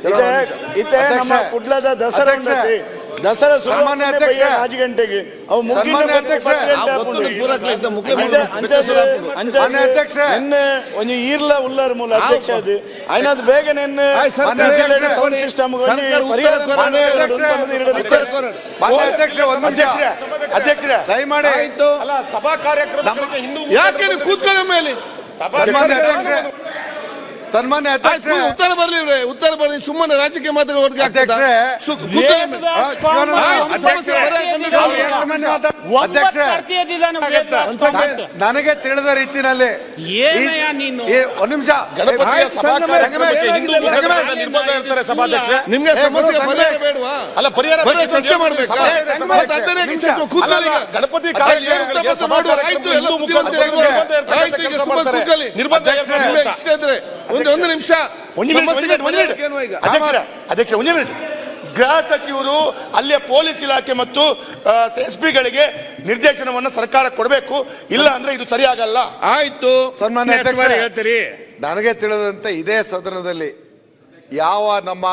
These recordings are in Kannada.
ಇತ್ತೆ ನಮ್ಮ ಕುಡ್ಲದ ದಸರಾ ದಸರಾ ಸಾಮಾನ್ಯ ಅಧ್ಯಕ್ಷ 5 ಗಂಟೆಗೆ ಅವು ಮುಗಿನ ಅಧ್ಯಕ್ಷ ನಿನ್ನೆ ಒಂದು ಈರ್ಲ ಉಳ್ಳಾರ ಮೂಲ ಅಧ್ಯಕ್ಷ ಅದು ಐನಾದ್ ಬೇಗ ನಿನ್ನೆ ಸೌಂಡ್ ಸಿಸ್ಟಮ್ ಅಧ್ಯಕ್ಷ ದಯಮಾಡಿ ಅಲ್ಲ ಸಭಾ ಕಾರ್ಯಕ್ರಮ ಯಾಕೆ ಕೂತ್ಕೊಳ್ಳೋ ಮೇಲೆ ಸನ್ಮಾನ್ಯ ಅಧ್ಯಕ್ಷ ಉತ್ತರ ಬರ್ಲಿ ಸುಮ್ಮನೆ ರಾಜಕೀಯ ಮಾತುಗಳು ನನಗೆ ತಿಳಿದ ರೀತಿಯಲ್ಲಿ ಒಂದು ನಿಮಿಷ ನಿಮ್ಗೆ ಸಮಸ್ಯೆ ಅಲ್ಲ ಪರಿಹಾರ ಚರ್ಚೆ ಮಾಡ್ಬೇಕು ಗಣಪತಿ ಒಂದು ನಿಮಿಷ ಅಧ್ಯಕ್ಷ ಒಂದು ಮಿನಿಟ್ ಗೃಹ ಸಚಿವರು ಅಲ್ಲಿಯ ಪೊಲೀಸ್ ಇಲಾಖೆ ಮತ್ತು ಎಸ್ಪಿಗಳಿಗೆ ನಿರ್ದೇಶನವನ್ನು ಸರ್ಕಾರ ಕೊಡಬೇಕು, ಇಲ್ಲ ಅಂದ್ರೆ ಇದು ಸರಿಯಾಗಲ್ಲ. ಆಯ್ತು ಸನ್ಮಾನ್ಯ ಅಧ್ಯಕ್ಷ, ನನಗೆ ತಿಳಿದಂತೆ ಇದೇ ಸದನದಲ್ಲಿ ಯಾವ ನಮ್ಮ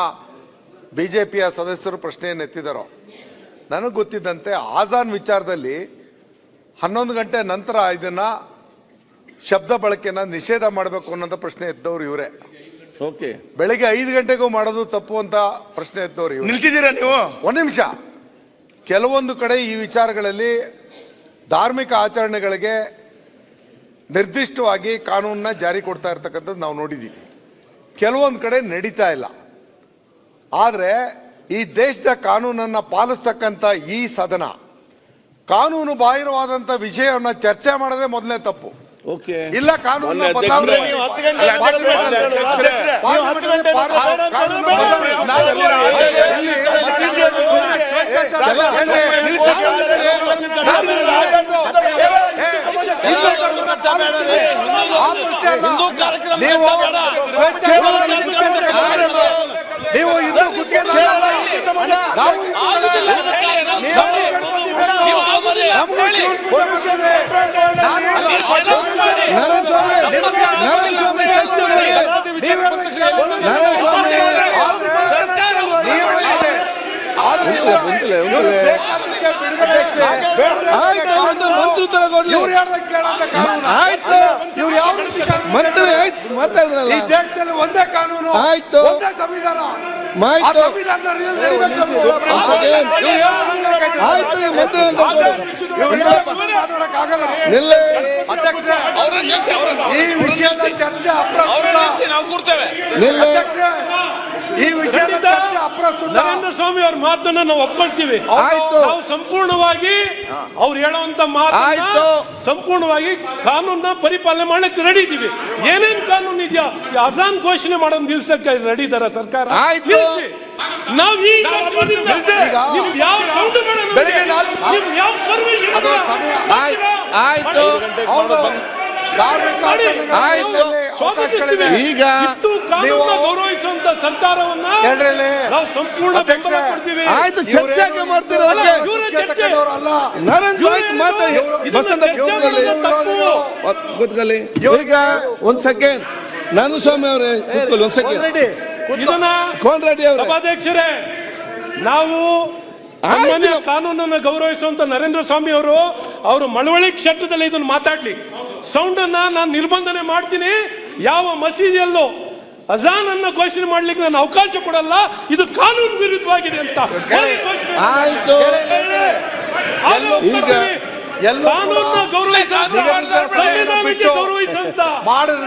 ಬಿಜೆಪಿಯ ಸದಸ್ಯರು ಪ್ರಶ್ನೆಯನ್ನು ಎತ್ತಿದಾರೋ ನನಗೆ ಗೊತ್ತಿದ್ದಂತೆ ಆಜಾನ್ ವಿಚಾರದಲ್ಲಿ 11 ಗಂಟೆ ನಂತರ ಇದನ್ನ ಶಬ್ದ ಬಳಕೆನ ನಿಷೇಧ ಮಾಡಬೇಕು ಅನ್ನೋ ಪ್ರಶ್ನೆ ಎದ್ದವ್ರು ಇವರೇ. ಓಕೆ, ಬೆಳಿಗ್ಗೆ 5 ಗಂಟೆಗೂ ಮಾಡೋದು ತಪ್ಪು ಅಂತ ಪ್ರಶ್ನೆ ಎದ್ದವ್ರು ಇವ್ರು. ನಿಲ್ಸಿದ್ದೀರಾ ನೀವು? ಒಂದು ನಿಮಿಷ. ಕೆಲವೊಂದು ಕಡೆ ಈ ವಿಚಾರಗಳಲ್ಲಿ ಧಾರ್ಮಿಕ ಆಚರಣೆಗಳಿಗೆ ನಿರ್ದಿಷ್ಟವಾಗಿ ಕಾನೂನನ್ನ ಜಾರಿ ಕೊಡ್ತಾ ಇರ್ತಕ್ಕಂಥದ್ದು ನಾವು ನೋಡಿದ್ದೀವಿ. ಕೆಲವೊಂದು ಕಡೆ ನಡೀತಾ ಇಲ್ಲ. ಆದರೆ ಈ ದೇಶದ ಕಾನೂನನ್ನ ಪಾಲಿಸ್ತಕ್ಕಂಥ ಈ ಸದನ ಕಾನೂನು ಬಾಹಿರವಾದಂಥ ವಿಷಯವನ್ನ ಚರ್ಚೆ ಮಾಡೋದೇ ಮೊದಲನೇ ತಪ್ಪು. ಇಲ್ಲ ಕಾನೂನು ಬದಲಾವಣೆ ನೀವು ಹಿಂದೂ ಗುತ್ತಿಗೆ ಈ ದೇಶದಲ್ಲಿ ಒಂದೇ ಕಾನೂನು, ಒಂದೇ ಸಂವಿಧಾನ. ಈ ವಿಷಯದ ಚರ್ಚೆ ಈ ವಿಷಯದ ಚರ್ಚೆ ಅಪ್ರಸ್ತುತ. ನರೇಂದ್ರ ಸ್ವಾಮಿ ಅವ್ರ ಮಾತನ್ನ ನಾವು ಒಪ್ಕೊಳ್ತೀವಿ. ನಾವು ಸಂಪೂರ್ಣವಾಗಿ ಅವ್ರು ಹೇಳುವಂತ ಮಾತು ಸಂಪೂರ್ಣವಾಗಿ ಕಾನೂನ ಪರಿಪಾಲನೆ ಮಾಡ್ಲಿಕ್ಕೆ ರೆಡಿ ಇದೀವಿ. ಏನೇನ್ ಕಾನೂನು ಇದೆಯಾ ಅಜಾನ್ ಘೋಷಣೆ ಮಾಡೋದು ನಿಲ್ಸಕ್ಕೆ ರೆಡಿ ಇದಾರ ಸರ್ಕಾರ. ನಾವು ಈ ಯಾವ ಸೌಂಡ್ ಯಾವ ಪರ್ಮಿಷನ್ ಈಗ ಗೌರವಿಸುವಂತ ಸರ್ಕಾರವನ್ನ ನಾವು ಸಂಪೂರ್ಣ ಕೊಡ್ತೀವಿ. ಆಯ್ತು, ಚರ್ಚೆ ಮಾಡ್ತೀರ. ಕೂತ್ಕೊಳ್ಳಿ ಈಗ ಒಂದ್ ಸೆಕೆಂಡ್. ನಾನು ಸ್ವಾಮಿ ಅವರೇ ಕೂತ್ಕೊಳ್ಳಿ ಒಂದ್ ಸೆಕೆಂಡ್. ಕೋನ್ ರೆಡ್ಡಿ ಅವರು ಸಭಾಧ್ಯಕ್ಷರೇ, ನಾವು ಕಾನೂನನ್ನು ಗೌರವಿಸುವಂತ ನರೇಂದ್ರ ಸ್ವಾಮಿ ಅವರು ಮಳವಳ್ಳಿ ಕ್ಷೇತ್ರದಲ್ಲಿ ಇದನ್ನು ಮಾತಾಡ್ಲಿ. ಸೌಂಡ್ ಅನ್ನ ನಾನು ನಿರ್ಬಂಧನೆ ಮಾಡ್ತೀನಿ. ಯಾವ ಮಸೀದಿಯಲ್ಲೂ ಅಜಾನ್ ಅನ್ನ ಘೋಷಣೆ ಮಾಡ್ಲಿಕ್ಕೆ ನಾನು ಅವಕಾಶ ಕೊಡಲ್ಲ. ಇದು ಕಾನೂನು ವಿರುದ್ಧವಾಗಿದೆ ಅಂತ ಆಯ್ತು. ಕಾನೂನನ್ನ ಗೌರವಿಸುವಂತ ಸಂವಿಧಾನಕ್ಕೆ ಗೌರವಿಸುವಂತ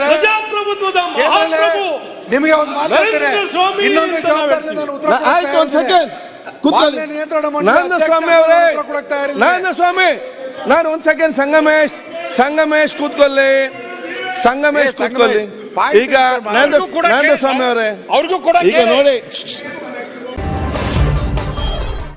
ಪ್ರಜಾಪ್ರಭುತ್ವದ ಮಹಾಪ್ರಭು ನಿಮಗೆ ಒಂದು ನರೇಂದ್ರ ಸ್ವಾಮಿ. ಆಯ್ತು, ಒಂದ್ ಸೆಕೆಂಡ್ ಕೂತ್ಕೊಳ್ಳಿ. ನರೇಂದ್ರ ಸ್ವಾಮಿ ಅವರೇ, ನರೇಂದ್ರ ಸ್ವಾಮಿ, ನಾನು ಒಂದ್ ಸೆಕೆಂಡ್. ಸಂಗಮೇಶ್ ಕೂತ್ಕೊಳ್ಳಿ. ಸಂಗಮೇಶ್ ಕೂತ್ಕೊಳ್ಳಿ. ಈಗ ನರೇಂದ್ರ ಸ್ವಾಮಿ ಅವರೇ, ಅವ್ರಿಗೂ ಕೂಡ ಈಗ ನೋಡಿ